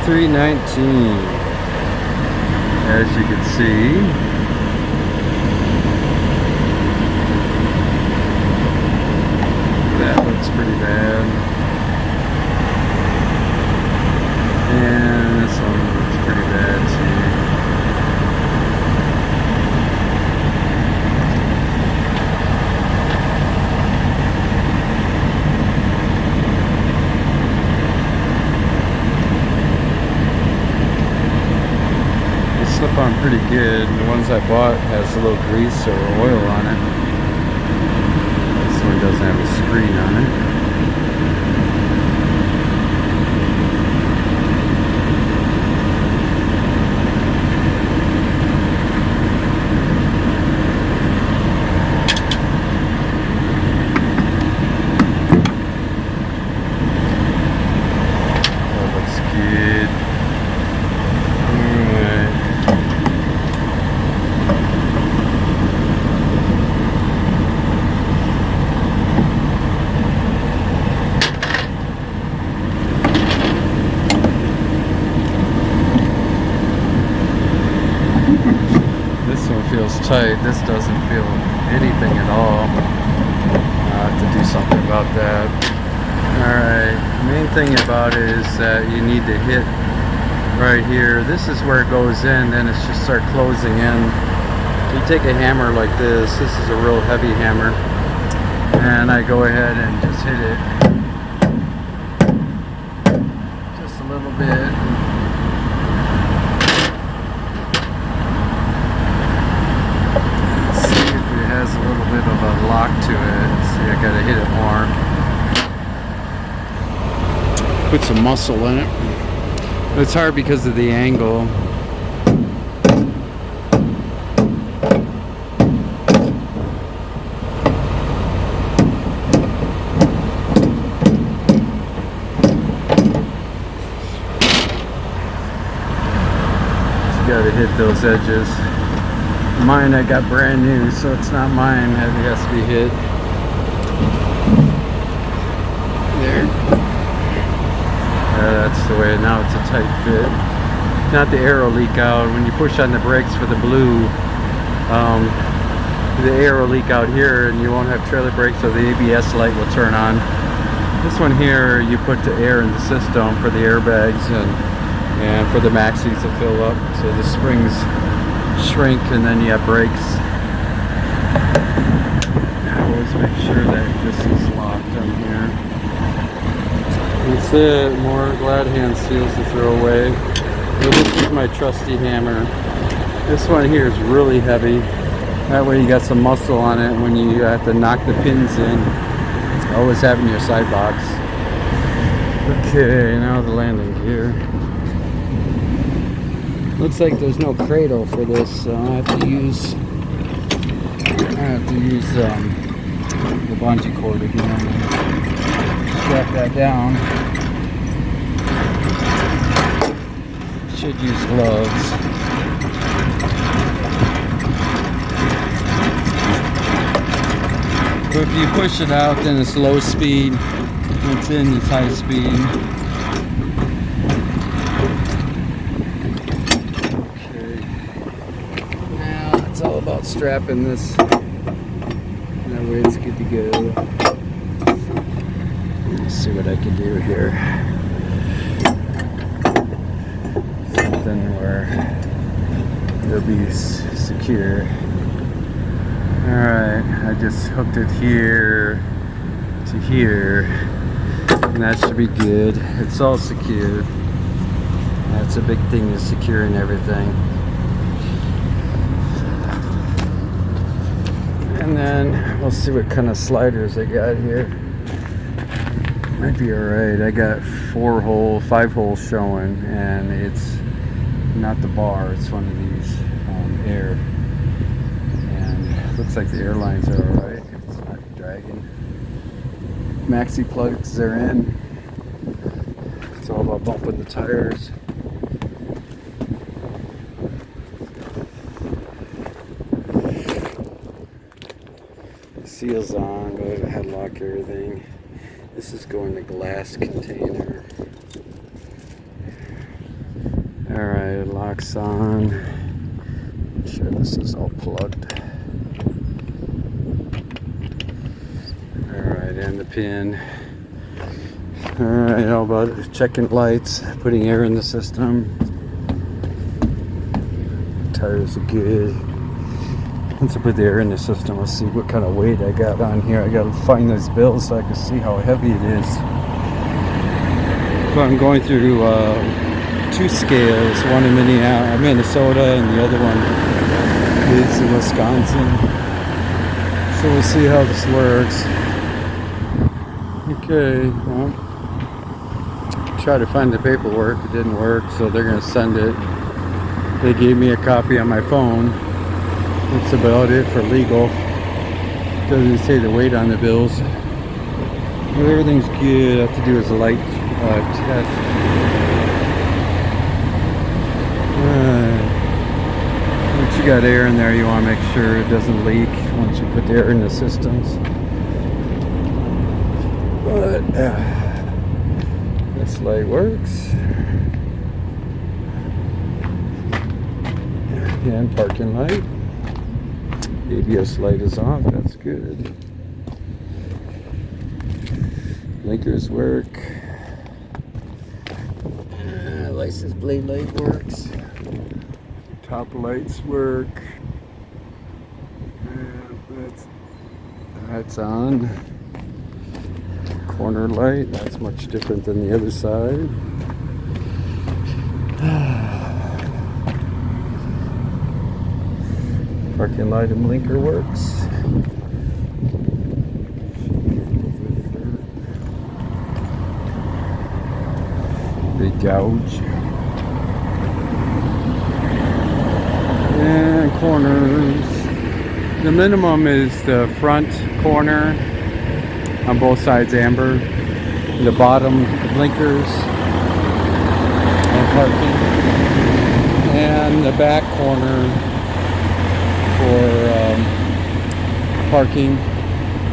$23.19. As you can see, that looks pretty bad. And this one looks pretty bad too. Slip on pretty good. The ones I bought has a little grease or oil on it. This one doesn't have a screen on it. That looks good. This one feels tight. This doesn't feel anything at all. I'll have to do something about that. Alright, the main thing about it is that you need to hit right here. This is where it goes in, then it's just start closing in. You take a hammer like this. This is a real heavy hammer. And I go ahead and just hit it. Just a little bit. Has a little bit of a lock to it. See, I gotta hit it more. Put some muscle in it. But it's hard because of the angle. You gotta hit those edges. Mine I got brand new, so it's not mine. It has to be hit. There. That's the way. Now it's a tight fit. Not the air will leak out. When you push on the brakes for the blue, the air will leak out here and you won't have trailer brakes, so the ABS light will turn on. This one here, you put the air in the system for the airbags and for the maxis to fill up, so the springs shrink and then you have brakes. Always make sure that this is locked on here. That's it. More glad hand seals to throw away. So this is my trusty hammer. This one here is really heavy. That way you got some muscle on it when you have to knock the pins in. Always have in your side box. Okay, now the landing gear. Looks like there's no cradle for this, so I have to use the bungee cord again. Strap that down. Should use gloves. But if you push it out, then it's low speed. Once in, it's high speed. All about strapping this, that way it's good to go. Let's see what I can do here. Something where it'll be secure. Alright, I just hooked it here to here, and that should be good. It's all secured. That's a big thing, is securing everything. And then we'll see what kind of sliders I got here. Might be alright. I got 5 holes showing, and it's not the bar, it's one of these air. And it looks like the airlines are alright. It's not dragging. Maxi plugs are in. It's all about bumping the tires. Seals on, go to headlock everything. This is going to glass container. Alright, locks on. Make sure this is all plugged. Alright, and the pin. Alright, you know about checking lights, putting air in the system. Tires are good. Once I put the air in the system, let's see what kind of weight I got on here. I gotta find those bills so I can see how heavy it is. So I'm going through two scales, one in Minnesota, and the other one is in Wisconsin. So we'll see how this works. Okay, well, try to find the paperwork. It didn't work, so they're gonna send it. They gave me a copy on my phone. That's about it for legal. Doesn't say the weight on the bills. But everything's good. All I have to do is a light test. Once you got air in there, you want to make sure it doesn't leak once you put the air in the systems. But this light works. And parking light. ABS light is off. That's good. Blinkers work. License plate light works. Top lights work. That's on. Corner light. That's much different than the other side. Parking light and blinker works. Big gouge. And corners. The minimum is the front corner on both sides amber. The bottom blinkers and parking. And the back corner for parking,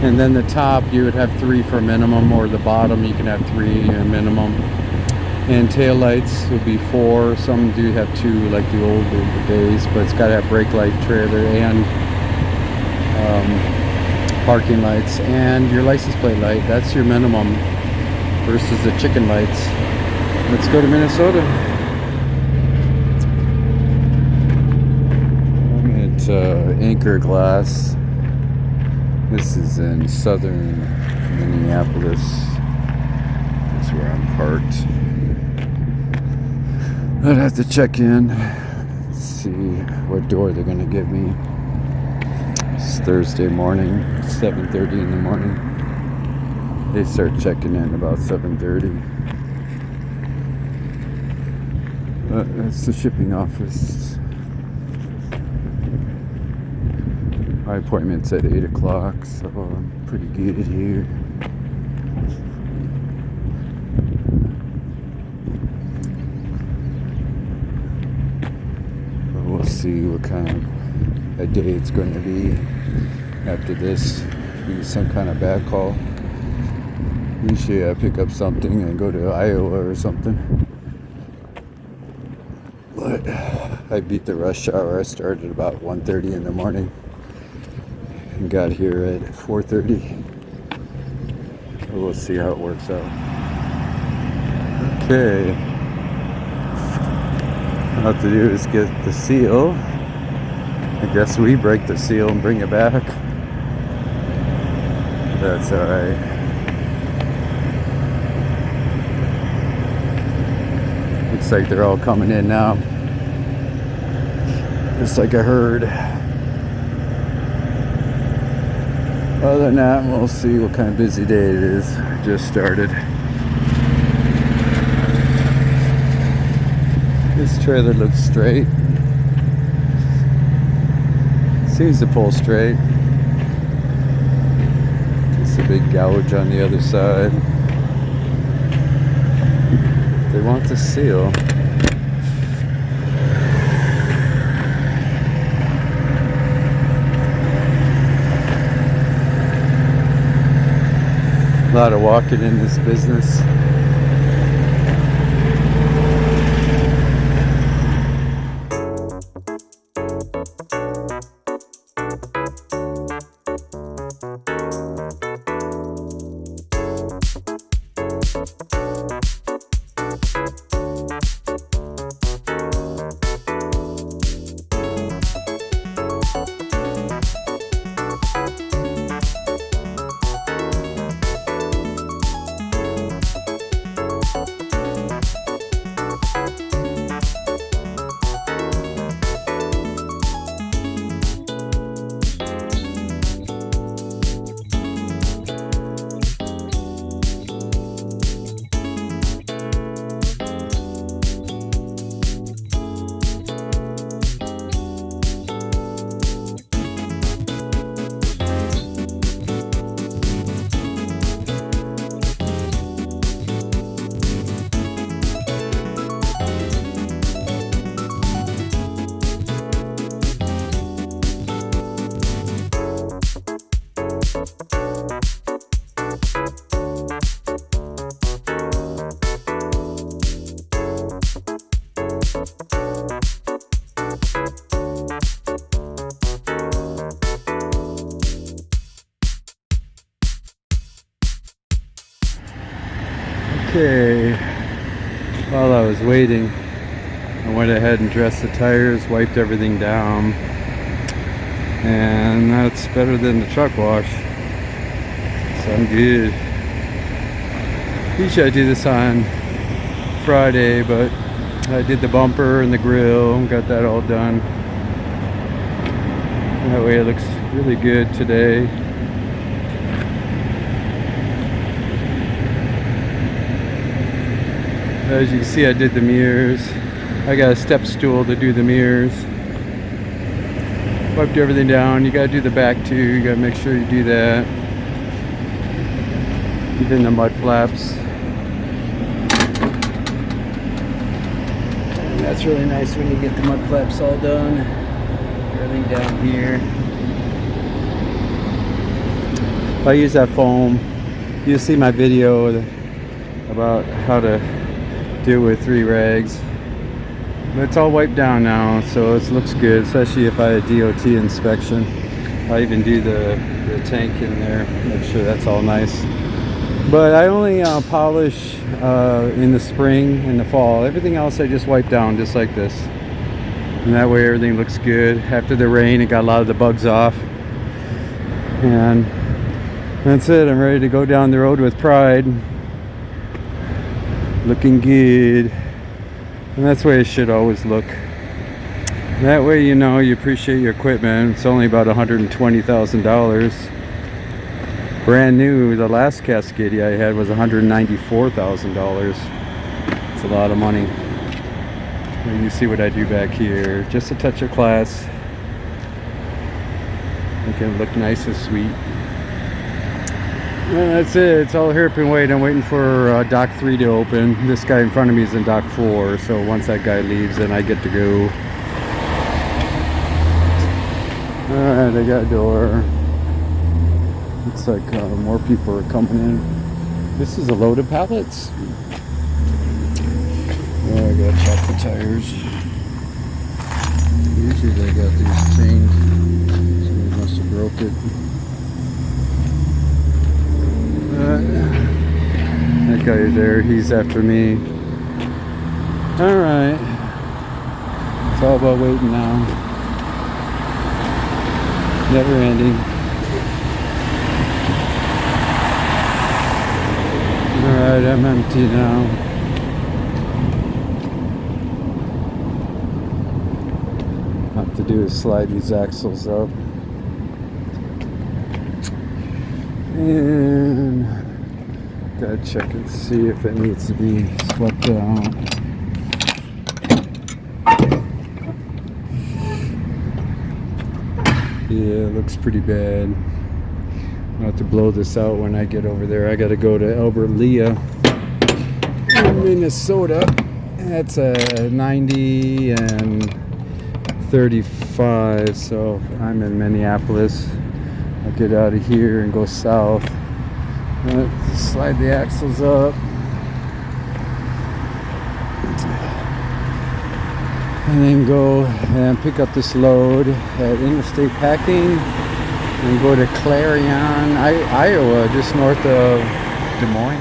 and then the top you would have 3 for minimum, or the bottom you can have 3 minimum. And tail lights would be 4. Some do have 2, like the older days, but it's got to have brake light, trailer, and parking lights. And your license plate light, that's your minimum versus the chicken lights. Let's go to Minnesota. Anchor Glass. This is in southern Minneapolis. That's where I'm parked. I'd have to check in, see what door they're gonna give me. It's Thursday morning, 7:30 in the morning. They start checking in about 7:30. That's the shipping office. My appointment's at 8 o'clock, so I'm pretty good here. But we'll see what kind of a day it's going to be after this. Maybe some kind of back haul. Usually I pick up something and go to Iowa or something. But I beat the rush hour. I started about 1:30 in the morning. And got here at 4:30. We'll see how it works out. Okay. All I have to do is get the seal. I guess we break the seal and bring it back. That's alright. Looks like they're all coming in now. Just like I heard. Other than that, we'll see what kind of busy day it is. Just started. This trailer looks straight. Seems to pull straight. Just a big gouge on the other side. They want the seal. A lot of walking in this business. Okay, while I was waiting, I went ahead and dressed the tires, wiped everything down, and that's better than the truck wash, so I'm good. Usually I do this on Friday, but I did the bumper and the grill, got that all done. That way it looks really good today. As you can see, I did the mirrors. I got a step stool to do the mirrors. Wiped everything down. You gotta do the back too. You gotta make sure you do that. Even the mud flaps. And that's really nice when you get the mud flaps all done. Everything down here. I use that foam. You'll see my video about how to do it with 3 rags. But it's all wiped down now, so it looks good, especially if I had a DOT inspection. I even do the tank in there, make sure that's all nice. But I only polish in the spring and the fall. Everything else I just wipe down just like this. And that way everything looks good. After the rain, it got a lot of the bugs off. And that's it. I'm ready to go down the road with pride. Looking good. And that's the way it should always look. That way you know you appreciate your equipment. It's only about $120,000. Brand new. The last Cascadia I had was $194,000. It's a lot of money. And you see what I do back here. Just a touch of class. Make it look nice and sweet. And that's it. It's all here up and wait. I'm waiting for dock 3 to open. This guy in front of me is in dock 4, so once that guy leaves, then I get to go. Alright, I got a door. Looks like more people are coming in. This is a load of pallets. Oh, I gotta chop the tires. Usually they got these chained. Somebody must have broke it. That guy is there, he's after me. Alright. It's all about waiting now. Never ending. Alright, I'm empty now. All I have to do is slide these axles up. And gotta check and see if it needs to be swept out. Yeah, it looks pretty bad. I'll have to blow this out when I get over there. I gotta go to Albert Lea in Minnesota. That's a 90 and 35, so I'm in Minneapolis. I'll get out of here and go south. Slide the axles up. And then go and pick up this load at Interstate Packing and go to Clarion, Iowa, just north of Des Moines.